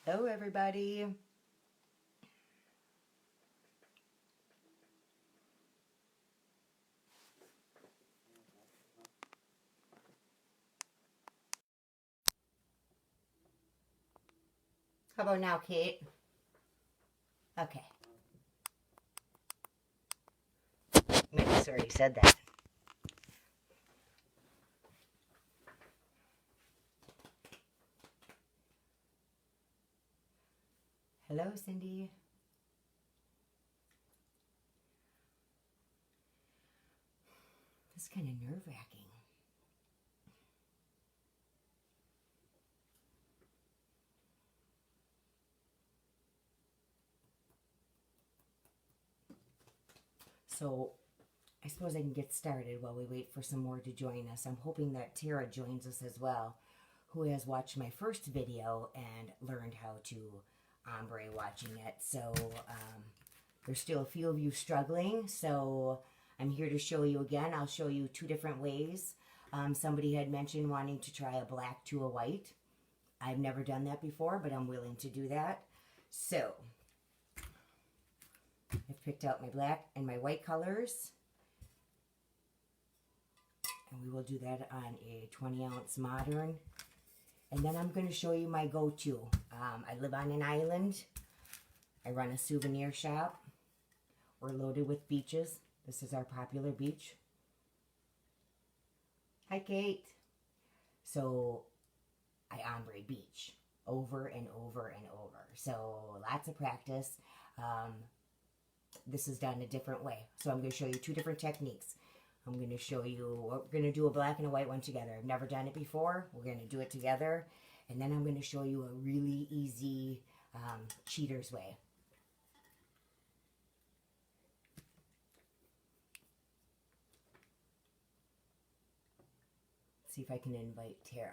Hello, everybody. How about now, Kate? Okay. Maybe I already said that. Hello, Cindy. This is kind of nerve-wracking. So, I suppose I can get started while we wait for some more to join us. I'm hoping that Tara joins us as well, who has watched my first video and learned how to ombre watching it. So, there's still a few of you struggling, so I'm here to show you again. I'll show you two different ways. Somebody had mentioned wanting to try a black to a white. I've never done that before, but I'm willing to do that. So, I've picked out my black and my white colors. And we will do that on a 20-ounce modern. And then I'm going to show you my go-to. I live on an island. I run a souvenir shop. We're loaded with beaches. This is our popular beach. Hi, Kate. So, I ombre beach over and over and over. So, lots of practice. This is done a different way. So, I'm going to show you two different techniques. I'm going to show you, we're going to do a black and a white one together. I've never done it before. We're going to do it together. And then I'm going to show you a really easy cheater's way. See if I can invite Tara.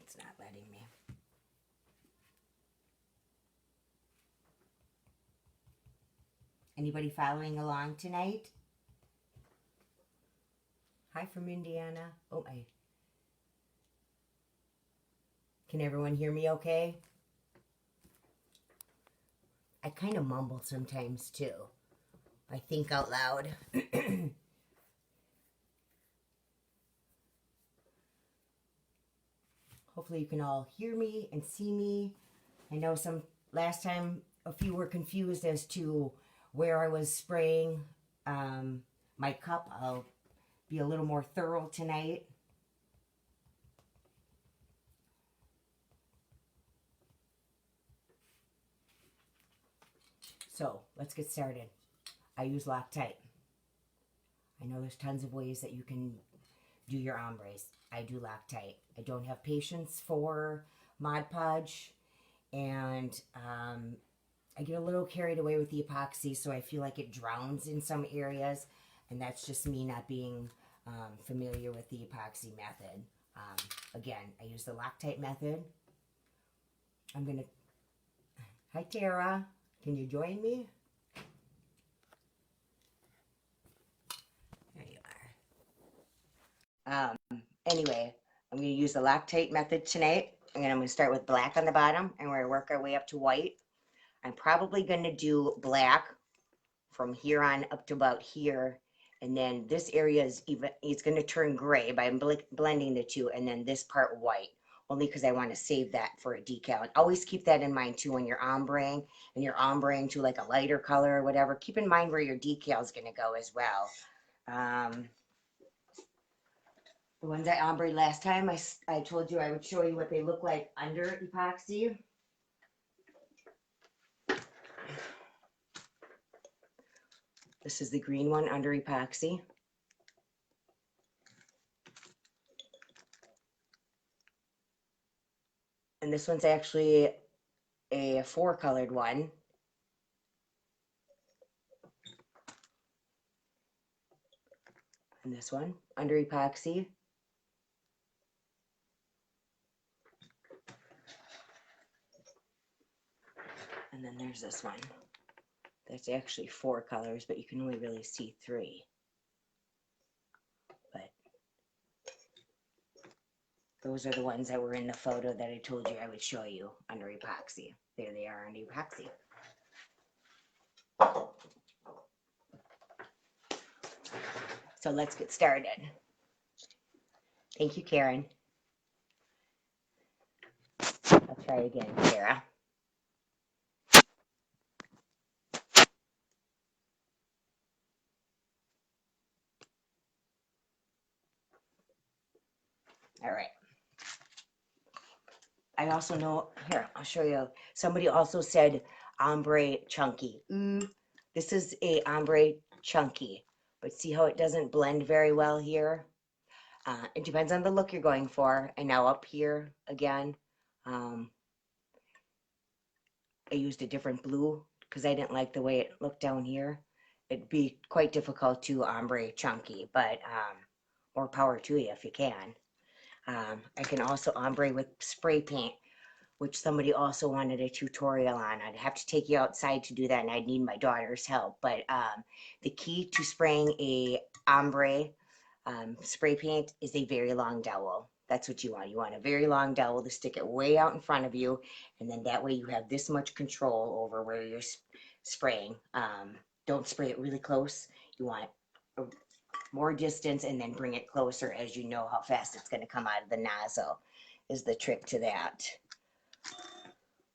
It's not letting me. Anybody following along tonight? Hi from Indiana. Oh, can everyone hear me okay? I kind of mumble sometimes too. I think out loud. Hopefully you can all hear me and see me. I know last time a few were confused as to where I was spraying my cup. I'll be a little more thorough tonight. So let's get started. I use Loctite. I know there's tons of ways that you can do your ombres. I do Loctite. I don't have patience for Mod Podge, and I get a little carried away with the epoxy, so I feel like it drowns in some areas, and that's just me not being familiar with the epoxy method. Again, I use the Loctite method. I'm going to... Hi, Tara. Can you join me? There you are. Anyway, I'm going to use the Loctite method tonight. And I'm going to start with black on the bottom, and we're going to work our way up to white. I'm probably going to do black from here on up to about here. And then this area is going to turn gray by blending the two, and then this part white. Only because I want to save that for a decal. And always keep that in mind too when you're ombreing, and you're ombreing to like a lighter color or whatever. Keep in mind where your decal is going to go as well. The ones I ombre last time, I told you I would show you what they look like under epoxy. This is the green one under epoxy. And this one's actually a 4-colored one. And this one under epoxy. And And then there's this one. That's actually 4 colors, but you can only really see 3. But those are the ones that were in the photo that I told you I would show you under epoxy. There they are under epoxy. So let's get started. Thank you, Karen. I'll try again, Sarah. All right. I also know, here, I'll show you. Somebody also said ombre chunky. This is a ombre chunky, but see how it doesn't blend very well here? It depends on the look you're going for. And now up here again, I used a different blue because I didn't like the way it looked down here. It'd be quite difficult to ombre chunky, but more power to you if you can. I can also ombre with spray paint, which somebody also wanted a tutorial on. I'd have to take you outside to do that, and I'd need my daughter's help. But the key to spraying a ombre spray paint is a very long dowel. That's what you want. You want a very long dowel to stick it way out in front of you, and then that way you have this much control over where you're spraying. Don't spray it really close. You want more distance and then bring it closer as you know how fast it's going to come out of the nozzle is the trick to that.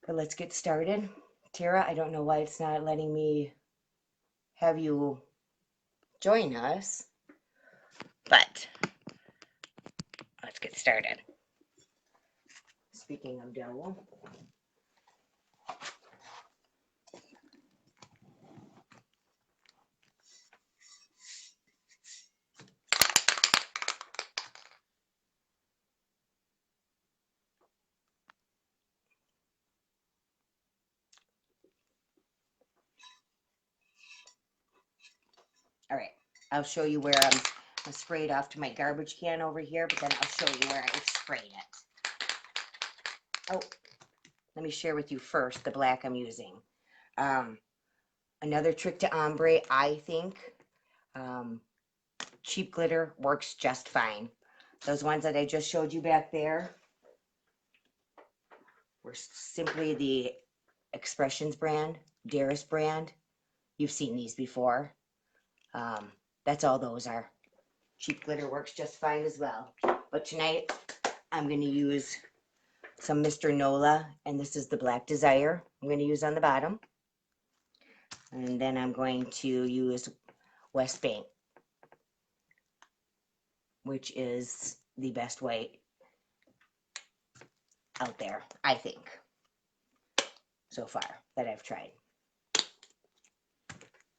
But let's get started. Tara, I don't know why it's not letting me have you join us, but let's get started. Speaking of dowel, all right, I'll show you where I'm sprayed off to my garbage can over here, but then I'll show you where I sprayed it. Oh, let me share with you first the black I'm using. Another trick to ombre, I think, cheap glitter works just fine. Those ones that I just showed you back there were simply the Expressions brand, Darius brand. You've seen these before. That's all those are. Cheap glitter works just fine as well. But tonight, I'm going to use some Mr. Nola, and this is the Black Desire I'm going to use on the bottom. And then I'm going to use West Bank, which is the best white out there, I think, so far that I've tried.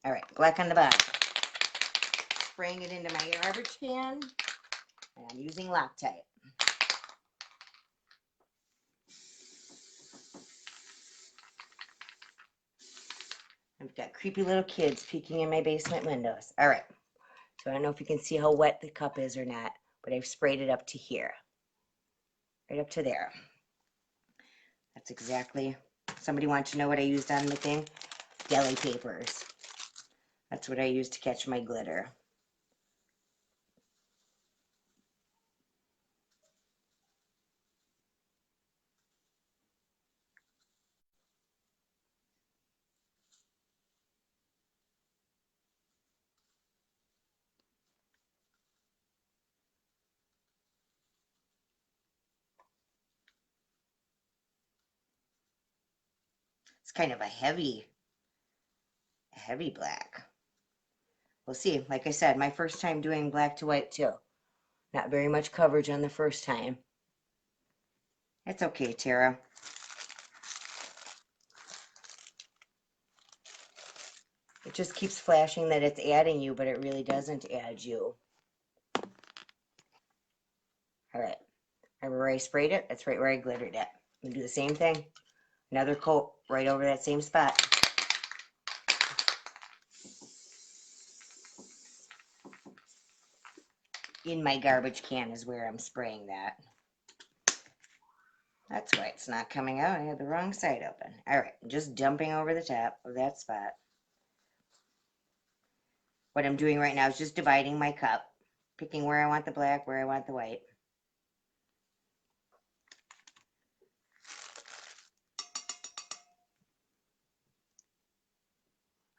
All right, black on the bottom. Spraying it into my garbage can, and I'm using Loctite. I've got creepy little kids peeking in my basement windows. All right, so I don't know if you can see how wet the cup is or not, but I've sprayed it up to here, right up to there. That's exactly, somebody wanted to know what I used on the thing? Deli papers. That's what I used to catch my glitter. It's kind of a heavy black. We'll see. Like I said, my first time doing black to white too. Not very much coverage on the first time. It's okay, Tara. It just keeps flashing that it's adding you, but it really doesn't add you. All right. Remember where I sprayed it? That's right where I glittered it. I'm going to do the same thing. Another coat right over that same spot. In my garbage can is where I'm spraying that. That's why it's not coming out. I had the wrong side open. All right, just dumping over the top of that spot. What I'm doing right now is just dividing my cup, picking where I want the black, where I want the white.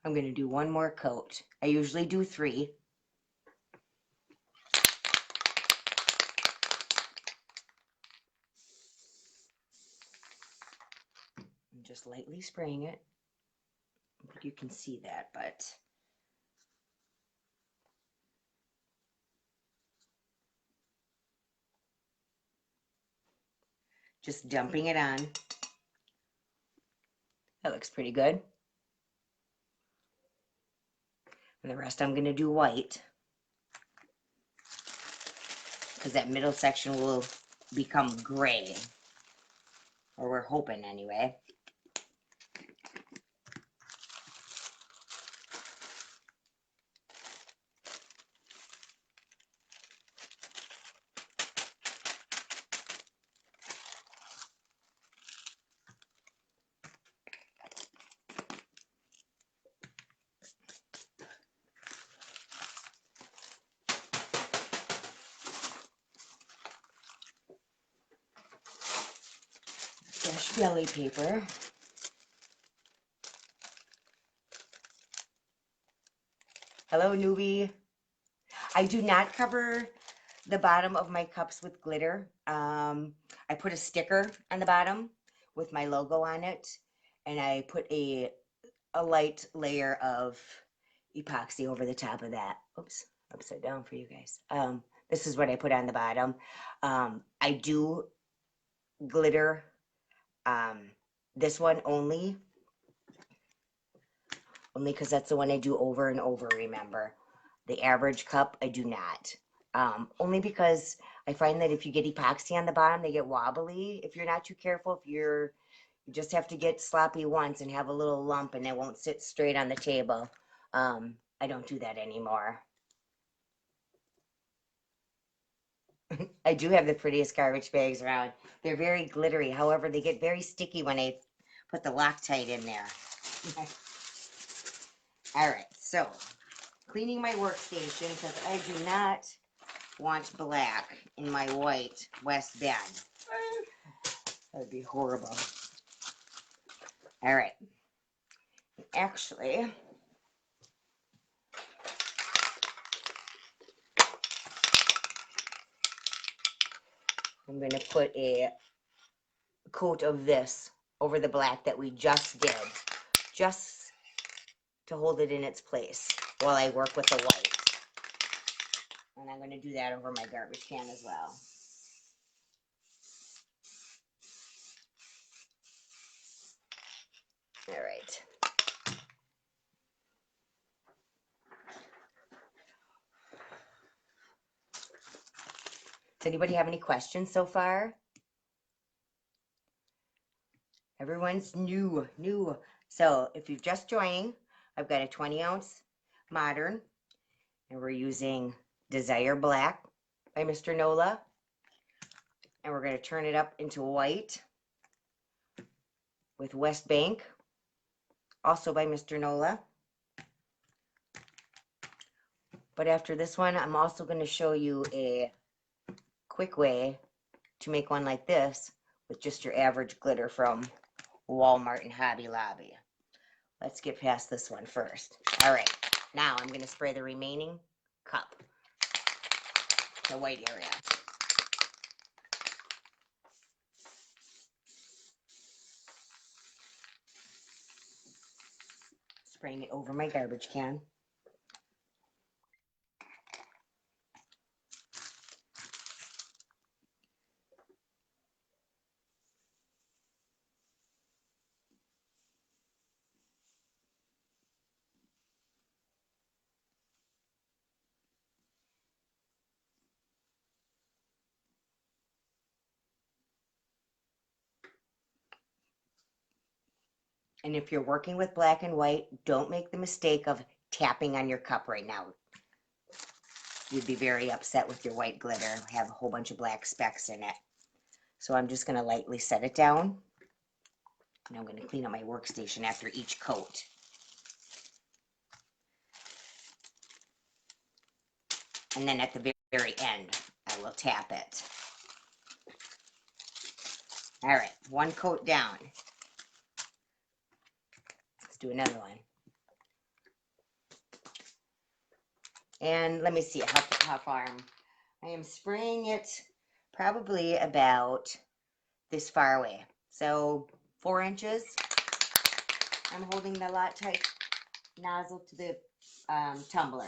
I'm going to do one more coat. I usually do 3. I'm just lightly spraying it. You can see that, but just dumping it on. That looks pretty good. And the rest I'm going to do white, because that middle section will become gray, or we're hoping anyway. Fresh belly paper. Hello, newbie. I do not cover the bottom of my cups with glitter. I put a sticker on the bottom with my logo on it, and I put a light layer of epoxy over the top of that. Oops, upside down for you guys. This is what I put on the bottom. I do glitter this one only because that's the one I do over and over, remember. The average cup, I do not. Only because I find that if you get epoxy on the bottom, they get wobbly. If you're not too careful, you just have to get sloppy once and have a little lump and it won't sit straight on the table. I don't do that anymore. I do have the prettiest garbage bags around. They're very glittery. However, they get very sticky when I put the Loctite in there. All right, so cleaning my workstation because I do not want black in my white West Bend. That would be horrible. All right. Actually, I'm going to put a coat of this over the black that we just did, just to hold it in its place while I work with the white. And I'm going to do that over my garbage can as well. All right. Does anybody have any questions so far? Everyone's new. So if you're just joining, I've got a 20-ounce modern, and we're using Desire Black by Mr. Nola. And we're going to turn it up into white with West Bank, also by Mr. Nola. But after this one, I'm also going to show you a quick way to make one like this with just your average glitter from Walmart and Hobby Lobby. Let's get past this one first. All right, now I'm going to spray the remaining cup, the white area. Spraying it over my garbage can. And if you're working with black and white, don't make the mistake of tapping on your cup right now. You'd be very upset with your white glitter, have a whole bunch of black specks in it. So I'm just going to lightly set it down. And I'm going to clean up my workstation after each coat. And then at the very end, I will tap it. All right, one coat down. Let's do another one. And let me see how far I am spraying it. Probably about this far away. So 4 inches. I'm holding the Loctite nozzle to the tumbler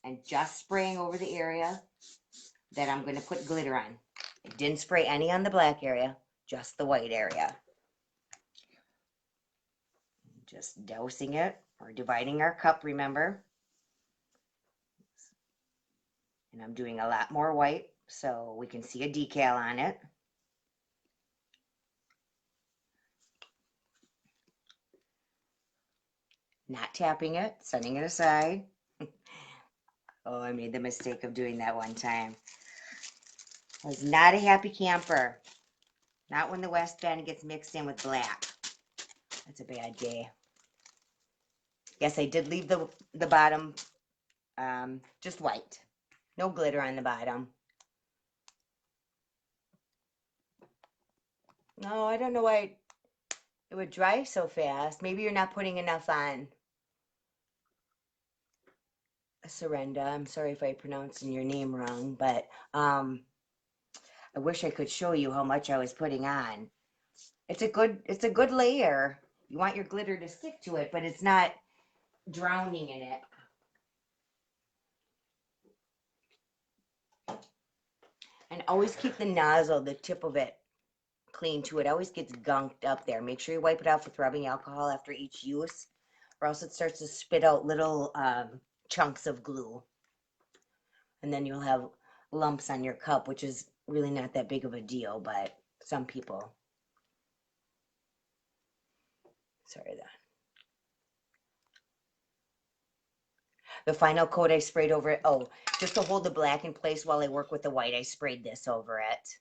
and just spraying over the area that I'm going to put glitter on. I didn't spray any on the black area, just the white area. Just dousing it. We're dividing our cup, remember? And I'm doing a lot more white so we can see a decal on it. Not tapping it, setting it aside. Oh, I made the mistake of doing that one time. I was not a happy camper. Not when the West Bend gets mixed in with black. That's a bad day. Yes, I did leave the bottom just white. No glitter on the bottom. No, I don't know why it would dry so fast. Maybe you're not putting enough on. Surrender. I'm sorry if I pronounced your name wrong, but I wish I could show you how much I was putting on. It's a good layer. You want your glitter to stick to it, but it's not drowning in it. And always keep the nozzle, the tip of it, clean too. It always gets gunked up there. Make sure you wipe it off with rubbing alcohol after each use, or else it starts to spit out little chunks of glue. And then you'll have lumps on your cup, which is really not that big of a deal, but some people. Sorry, the final coat I sprayed over it. Oh, just to hold the black in place while I work with the white, I sprayed this over it.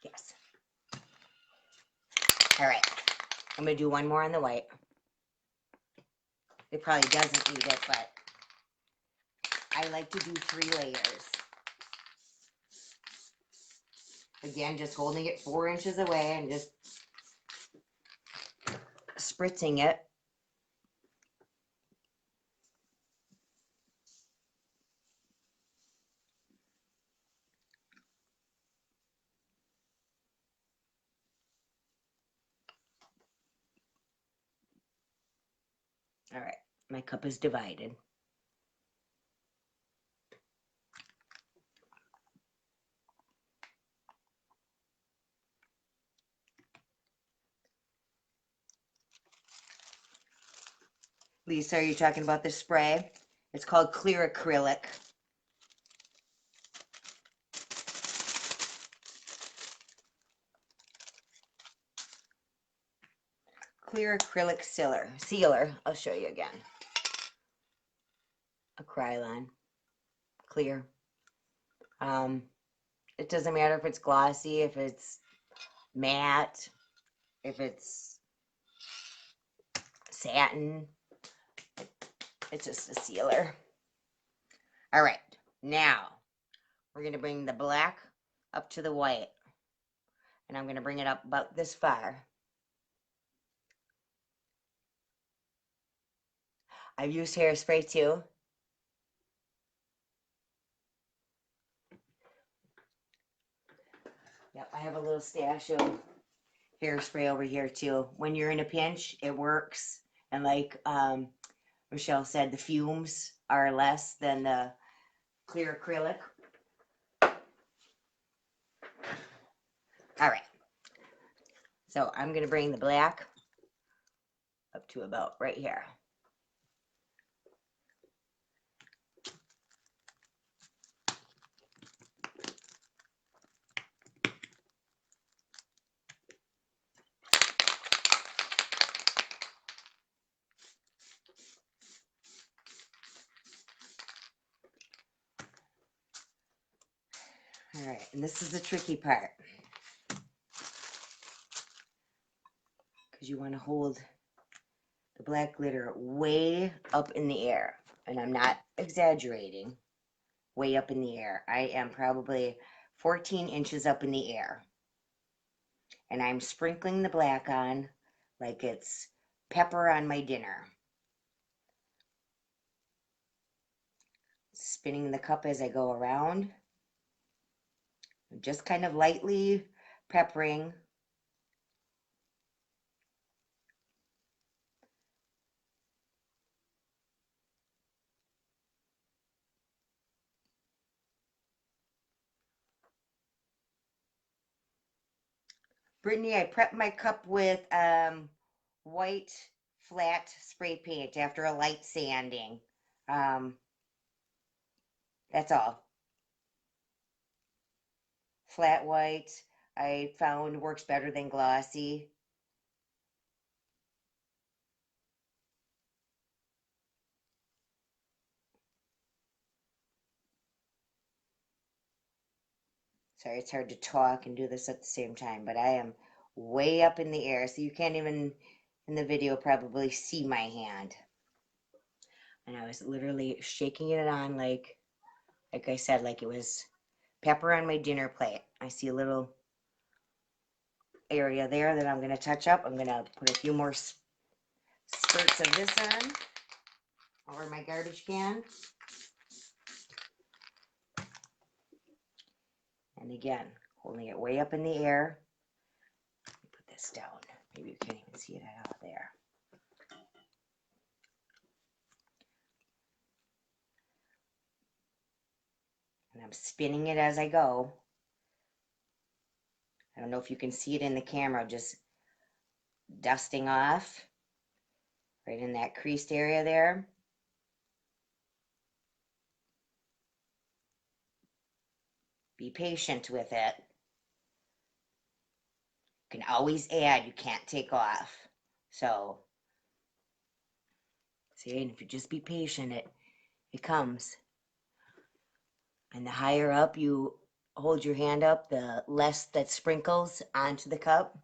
Yes. All right. I'm going to do one more on the white. It probably doesn't need it, but I like to do 3 layers. Again, just holding it 4 inches away and just spritzing it. All right, my cup is divided. Lisa, are you talking about this spray? It's called Clear Acrylic. Clear Acrylic Sealer. I'll show you again. Acrylon. Clear. It doesn't matter if it's glossy, if it's matte, if it's satin. It's just a sealer. All right, now we're going to bring the black up to the white. And I'm going to bring it up about this far. I've used hairspray too. Yep, I have a little stash of hairspray over here too. When you're in a pinch, it works. And like Michelle said, the fumes are less than the clear acrylic. All right. So I'm going to bring the black up to about right here. All right, and this is the tricky part. Because you want to hold the black glitter way up in the air. And I'm not exaggerating. Way up in the air. I am probably 14 inches up in the air. And I'm sprinkling the black on like it's pepper on my dinner. Spinning the cup as I go around. Just kind of lightly peppering. Brittany, I prepped my cup with white flat spray paint after a light sanding. That's all. Flat white, I found works better than glossy. Sorry, it's hard to talk and do this at the same time, but I am way up in the air, so you can't even, in the video, probably see my hand. And I was literally shaking it on like I said, like it was pepper on my dinner plate. I see a little area there that I'm going to touch up. I'm going to put a few more spurts of this on over my garbage can. And again, holding it way up in the air. Put this down. Maybe you can't even see it out there. And I'm spinning it as I go. I don't know if you can see it in the camera, just dusting off right in that creased area there. Be patient with it. You can always add, you can't take off. So, see, and if you just be patient, it comes. And the higher up you hold your hand up, the less that sprinkles onto the cup.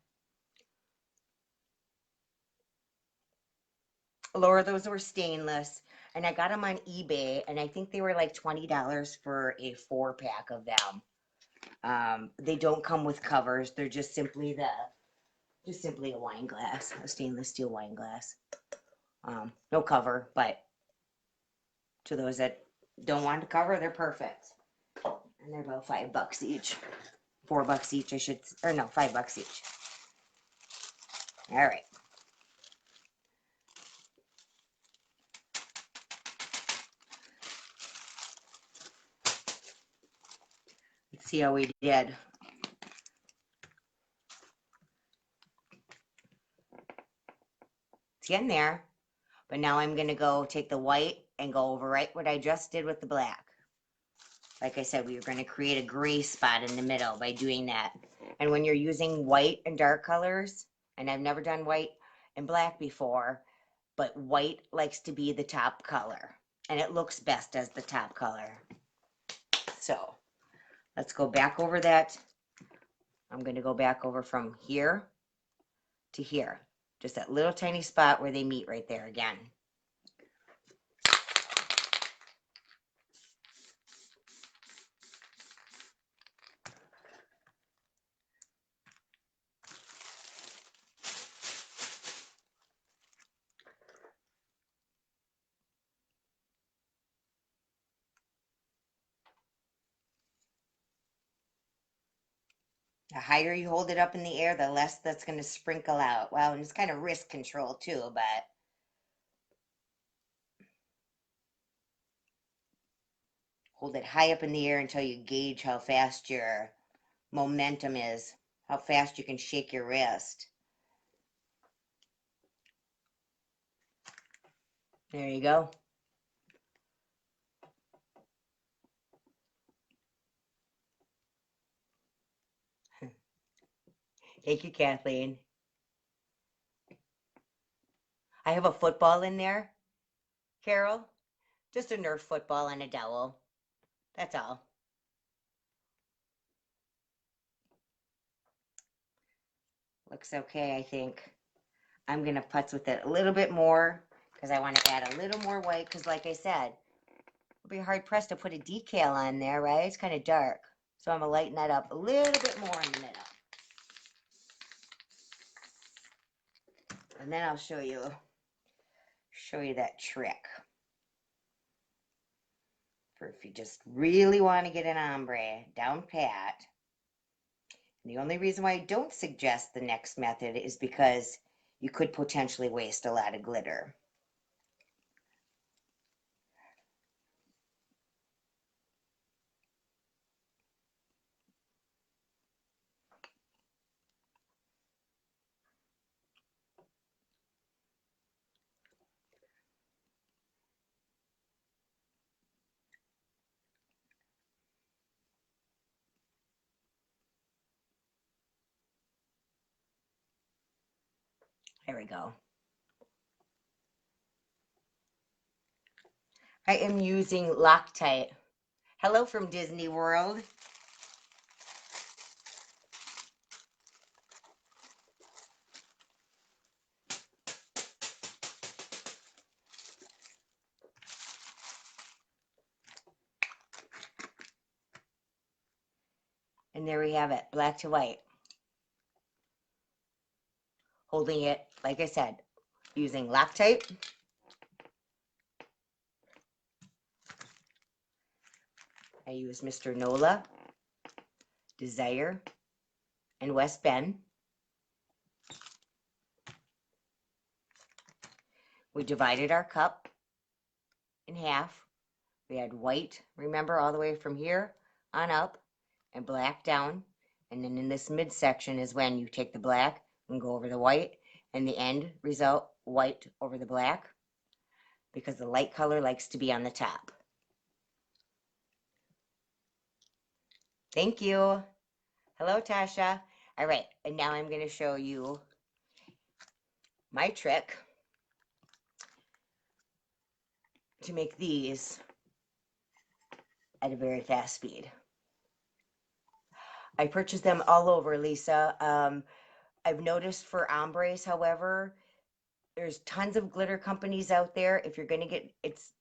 Laura, those were stainless. And I got them on eBay, and I think they were like $20 for a 4-pack of them. They don't come with covers. They're just simply a wine glass, a stainless steel wine glass. No cover, but to those that don't want to cover, they're perfect. And they're about $5 each. $4 each, I should, or no, $5 each. All right. Let's see how we did. It's getting there. But now I'm going to go take the white and go over right what I just did with the black. Like I said, we were going to create a gray spot in the middle by doing that. And when you're using white and dark colors, and I've never done white and black before, but white likes to be the top color. And it looks best as the top color. So let's go back over that. I'm going to go back over from here to here. Just that little tiny spot where they meet right there again. The higher you hold it up in the air, the less that's going to sprinkle out. Well, and it's kind of wrist control too, but hold it high up in the air until you gauge how fast your momentum is, how fast you can shake your wrist. There you go. Thank you, Kathleen. I have a football in there, Carol. Just a Nerf football and a dowel. That's all. Looks okay, I think. I'm going to putz with it a little bit more because I want to add a little more white because, like I said, it'll be hard pressed to put a decal on there, right? It's kind of dark. So I'm going to lighten that up a little bit more in the middle. And then I'll show you that trick. For if you just really want to get an ombre down pat. And the only reason why I don't suggest the next method is because you could potentially waste a lot of glitter. There we go. I am using Loctite. Hello from Disney World. And there we have it, black to white. Holding it, like I said, using Loctite. I use Mr. Nola, Desire, and West Bend. We divided our cup in half. We had white, remember, all the way from here on up, and black down. And then in this midsection is when you take the black and go over the white, and the end result, white over the black, because the light color likes to be on the top. Thank you. Hello, Tasha. All right, and now I'm going to show you my trick to make these at a very fast speed. I purchased them all over, Lisa. I've noticed for ombres, however, there's tons of glitter companies out there. If you're going to get, it's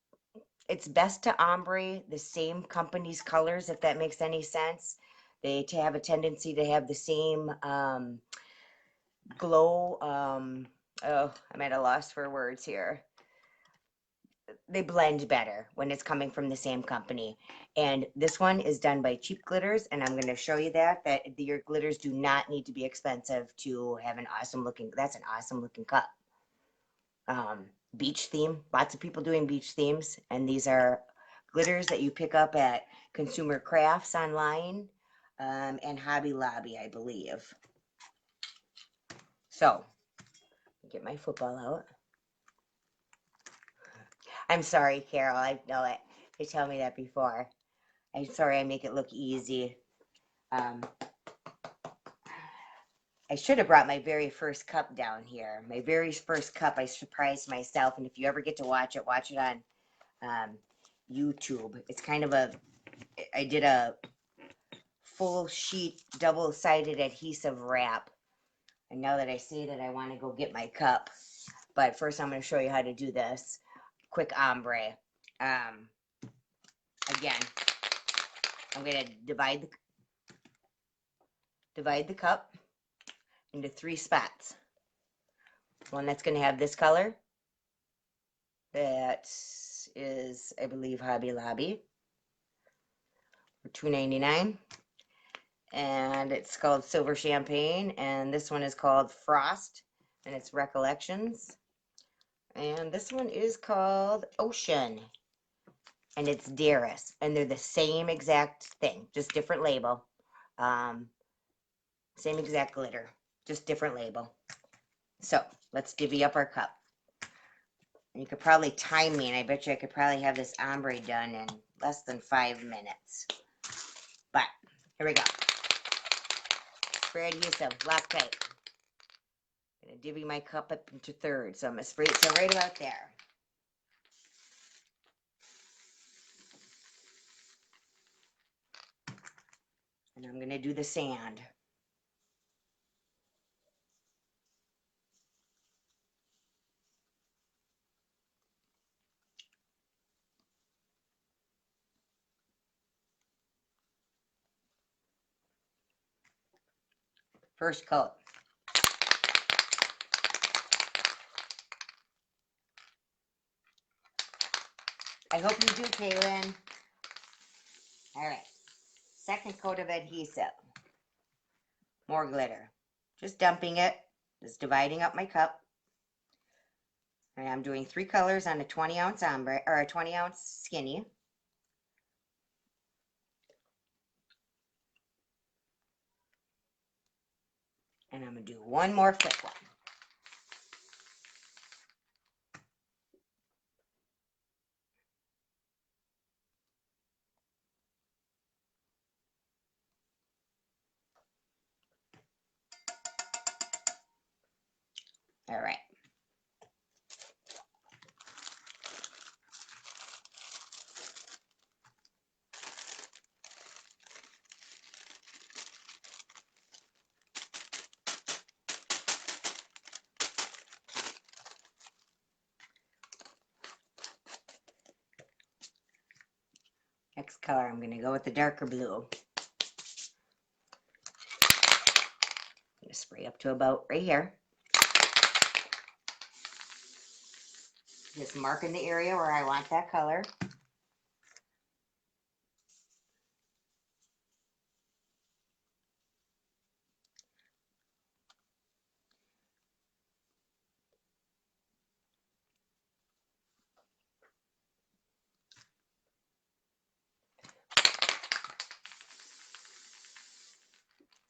best to ombre the same company's colors, if that makes any sense. They have a tendency to have the same glow. Oh, I'm at a loss for words here. They blend better when it's coming from the same company. And this one is done by Cheap Glitters, and I'm going to show you that your glitters do not need to be expensive to have an awesome looking, that's an awesome looking cup. Beach theme, lots of people doing beach themes, and these are glitters that you pick up at Consumer Crafts online, and Hobby Lobby, I believe. So, get my football out. I'm sorry, Carol, I know it. They tell me that before. I'm sorry I make it look easy. I should have brought my very first cup down here. My very first cup, I surprised myself. And if you ever get to watch it on YouTube. It's kind of I did a full sheet double-sided adhesive wrap. And now that I see that, I want to go get my cup. But first I'm going to show you how to do this. Quick ombre. Again, I'm going to divide the cup into 3 spots. One that's going to have this color. That is, I believe, Hobby Lobby for $2.99. And it's called Silver Champagne. And this one is called Frost. And it's Recollections. And this one is called Ocean. And it's Darris. And they're the same exact thing, just different label. Same exact glitter, just different label. So let's divvy up our cup. You could probably time me, and I bet you I could probably have this ombre done in less than 5 minutes. But here we go. Spray adhesive, Loctite. I'm going to divvy my cup up into thirds. So I'm going to spray it so right about there. And I'm going to do the sand. First coat. I hope you do, Kaylin. All right. Second coat of adhesive. More glitter. Just dumping it. Just dividing up my cup. And I'm doing 3 colors on a 20-ounce ombre, or a 20-ounce skinny. And I'm going to do one more thick one. All right. Next color, I'm going to go with the darker blue. I'm going to spray up to about right here. Just marking the area where I want that color.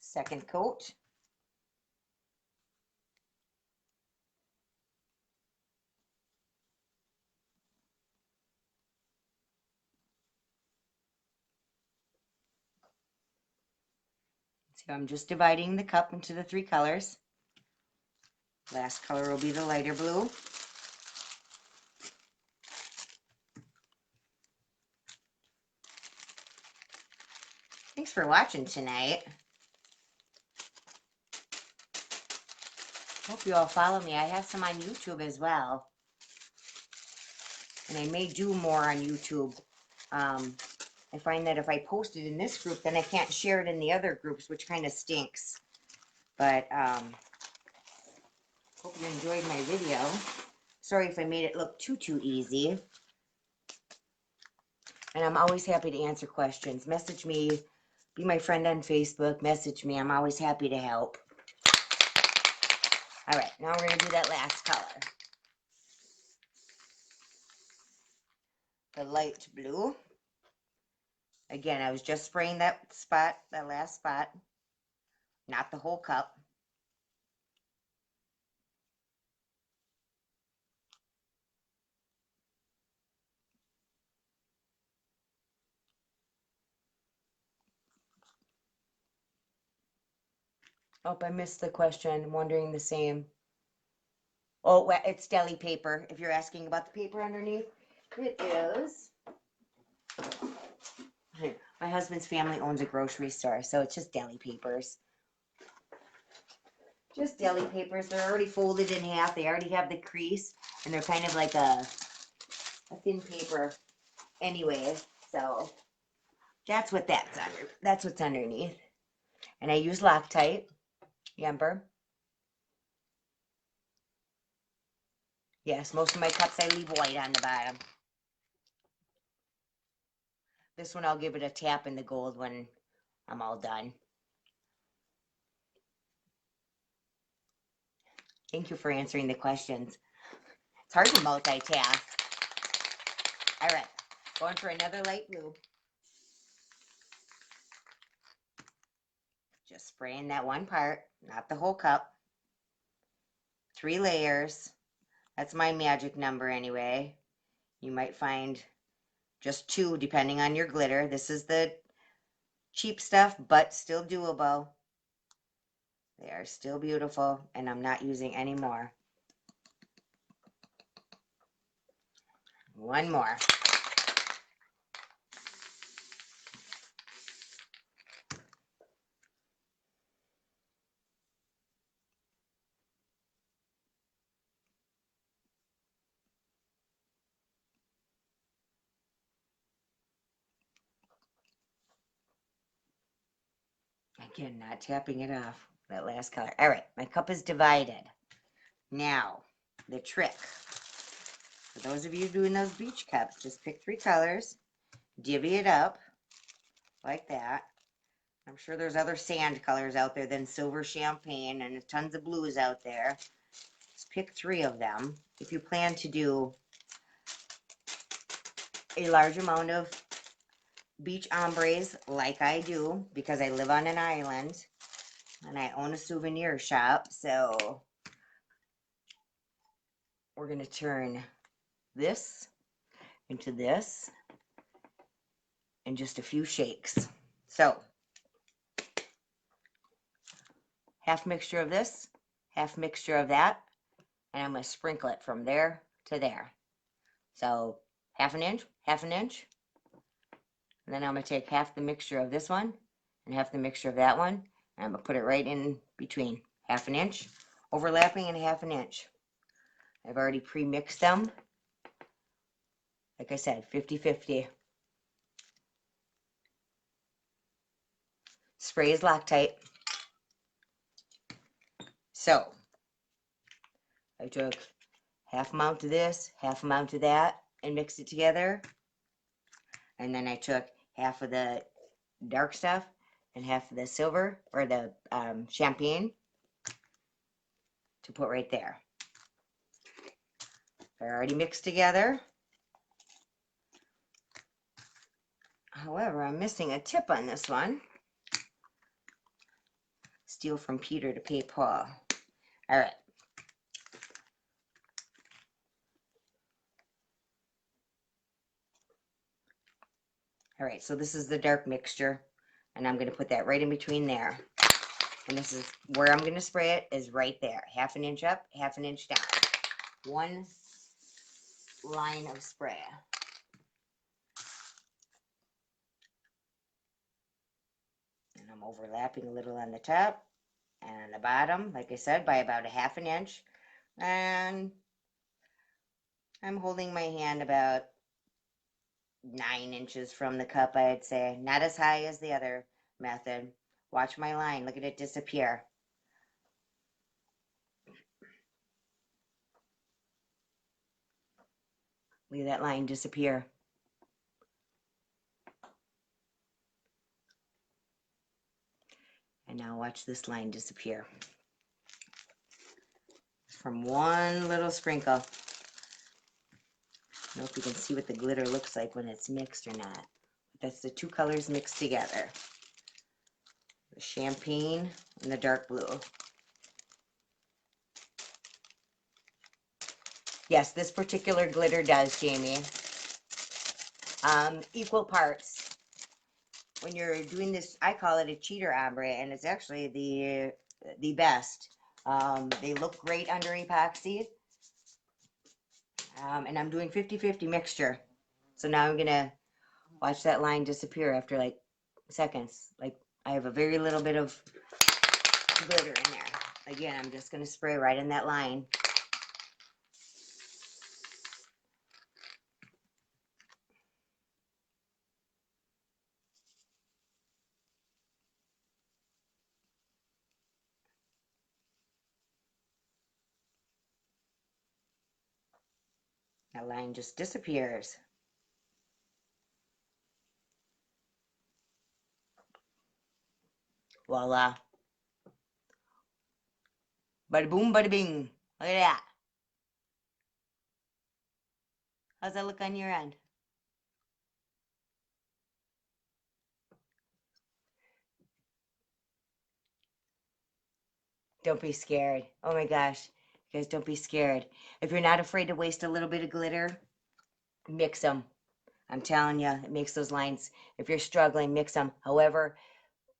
Second coat. So I'm just dividing the cup into the 3 colors. Last color will be the lighter blue. Thanks for watching tonight. Hope you all follow me. I have some on YouTube as well. And I may do more on YouTube. I find that if I post it in this group, then I can't share it in the other groups, which kind of stinks. But hope you enjoyed my video. Sorry if I made it look too easy. And I'm always happy to answer questions. Message me. Be my friend on Facebook. Message me. I'm always happy to help. All right, now we're going to do that last color. The light blue. Again, I was just spraying that spot, that last spot, not the whole cup. Oh, I missed the question. I'm wondering the same. Oh, it's deli paper. If you're asking about the paper underneath, it is. My husband's family owns a grocery store, so it's just deli papers. Just deli papers. They're already folded in half. They already have the crease, and they're kind of like a thin paper anyway. So that's what that's under. That's what's underneath. And I use Loctite. Remember? Yes, most of my cups I leave white on the bottom. This one I'll give it a tap in the gold when I'm all done. Thank you for answering the questions. It's hard to multitask. All right, going for another light blue. Just spraying that one part, not the whole cup. 3 layers. That's my magic number anyway. You might find just 2 depending on your glitter. This is the cheap stuff, but still doable. They are still beautiful, and I'm not using any more. One more. Again, not tapping it off. that last color. All right, my cup is divided. Now, the trick. For those of you doing those beach cups, just pick 3 colors, divvy it up like that. I'm sure there's other sand colors out there than silver champagne, and there's tons of blues out there. Just pick 3 of them. If you plan to do a large amount of beach ombres like I do, because I live on an island and I own a souvenir shop, so we're going to turn this into this in just a few shakes. So half mixture of this, half mixture of that, and I'm going to sprinkle it from there to there. So half an inch, and then I'm going to take half the mixture of this one and half the mixture of that one, and I'm going to put it right in between, half an inch, overlapping, and half an inch. I've already pre-mixed them. Like I said, 50-50. Spray is Loctite. So I took half amount of this, half amount of that, and mixed it together. And then I took half of the dark stuff and half of the silver, or the champagne, to put right there. They're already mixed together. However, I'm missing a tip on this one. Steal from Peter to pay Paul. All right. All right, so this is the dark mixture, and I'm going to put that right in between there. And this is where I'm going to spray it, is right there. Half an inch up, half an inch down. One line of spray. And I'm overlapping a little on the top and on the bottom, like I said, by about a half an inch. And I'm holding my hand about 9 inches from the cup, I'd say. Not as high as the other method. Watch my line. Look at it disappear. Look at that line disappear. And now watch this line disappear. From one little sprinkle. I don't know if you can see what the glitter looks like when it's mixed or not. That's the 2 colors mixed together. The champagne and the dark blue. Yes, this particular glitter does, Jamie. Equal parts. When you're doing this, I call it a cheater ombre, and it's actually the best. They look great under epoxy. And I'm doing 50-50 mixture. So now I'm gonna watch that line disappear after like seconds. Like I have a very little bit of glitter in there. Again, I'm just gonna spray right in that line. That line just disappears. Voila. Bada boom, bada bing. Look at that. How's that look on your end? Don't be scared. Oh my gosh. You guys, don't be scared. If you're not afraid to waste a little bit of glitter, mix them. I'm telling you, it makes those lines. If you're struggling, mix them. However,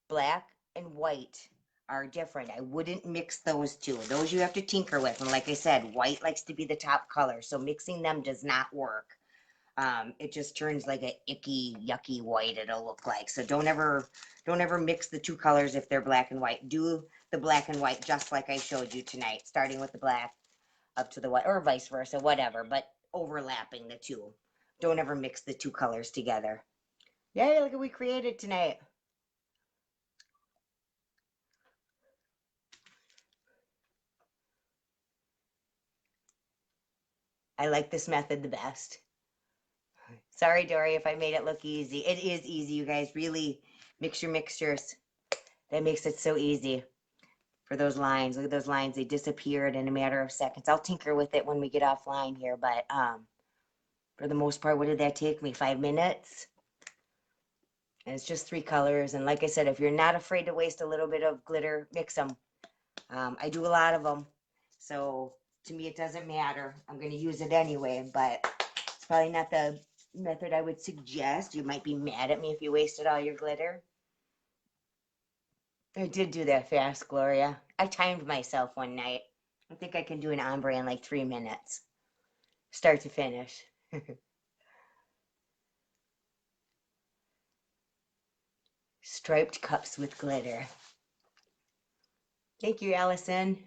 black and white are different. I wouldn't mix those two. Those you have to tinker with. And like I said, white likes to be the top color. So mixing them does not work. It just turns like a icky, yucky white, it'll look like. So don't ever mix the 2 colors if they're black and white. Do the black and white just like I showed you tonight, starting with the black up to the white, or vice versa, whatever, but overlapping the 2. Don't ever mix the 2 colors together. Yay, look what we created tonight. I like this method the best. Sorry, Dory, if I made it look easy. It is easy, you guys. Really mix your mixtures. That makes it so easy for those lines. Look at those lines. They disappeared in a matter of seconds. I'll tinker with it when we get offline here, but for the most part, what did that take me? 5 minutes? And it's just 3 colors. And like I said, if you're not afraid to waste a little bit of glitter, mix them. I do a lot of them. So to me, it doesn't matter. I'm going to use it anyway, but it's probably not the method I would suggest. You might be mad at me if you wasted all your glitter. I did do that fast, Gloria. I timed myself one night. I think I can do an ombre in like 3 minutes. Start to finish. Striped cups with glitter. Thank you, Allison.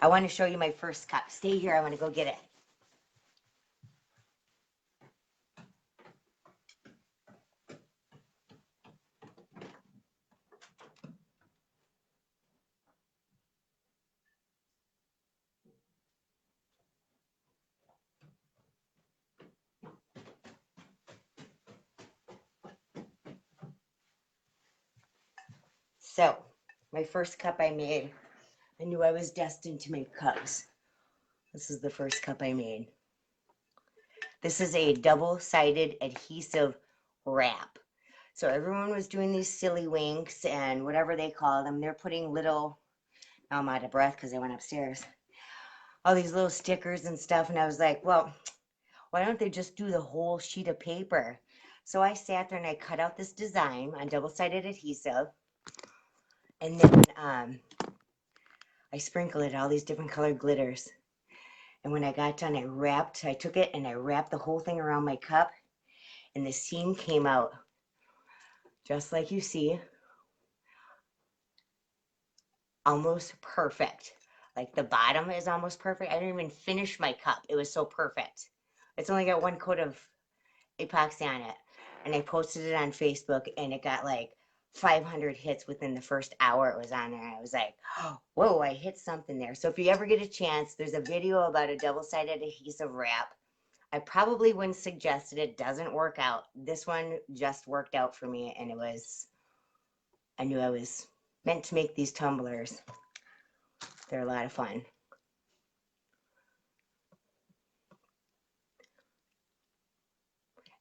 I want to show you my first cup. Stay here. I want to go get it. So, my first cup I made, I knew I was destined to make cups. This is the first cup I made. This is a double-sided adhesive wrap. So everyone was doing these silly winks and whatever they call them. They're putting little, now I'm out of breath because I went upstairs, all these little stickers and stuff. And I was like, well, why don't they just do the whole sheet of paper? So I sat there and I cut out this design on double-sided adhesive. And then I sprinkled it all these different colored glitters. And when I got done, I took it and I wrapped the whole thing around my cup. And the seam came out just like you see. Almost perfect. Like the bottom is almost perfect. I didn't even finish my cup. It was so perfect. It's only got 1 coat of epoxy on it. And I posted it on Facebook and it got like 500 hits within the first hour it was on there. I was like, oh, whoa, I hit something there. So if you ever get a chance, there's a video about a double-sided adhesive wrap. I probably wouldn't suggest it. It doesn't work out. This one just worked out for me, and I knew I was meant to make these tumblers. They're a lot of fun.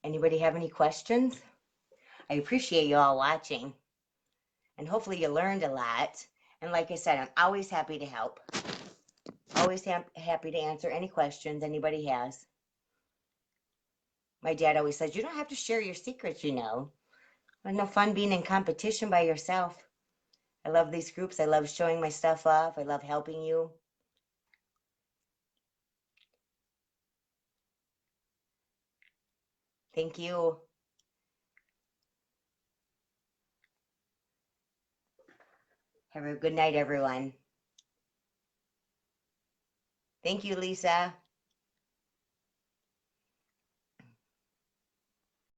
Anybody have any questions? I appreciate you all watching. And hopefully you learned a lot. And like I said, I'm always happy to help. Always happy to answer any questions anybody has. My dad always says, you don't have to share your secrets, you know. There's no fun being in competition by yourself. I love these groups. I love showing my stuff off. I love helping you. Thank you. Have a good night, everyone. Thank you, Lisa.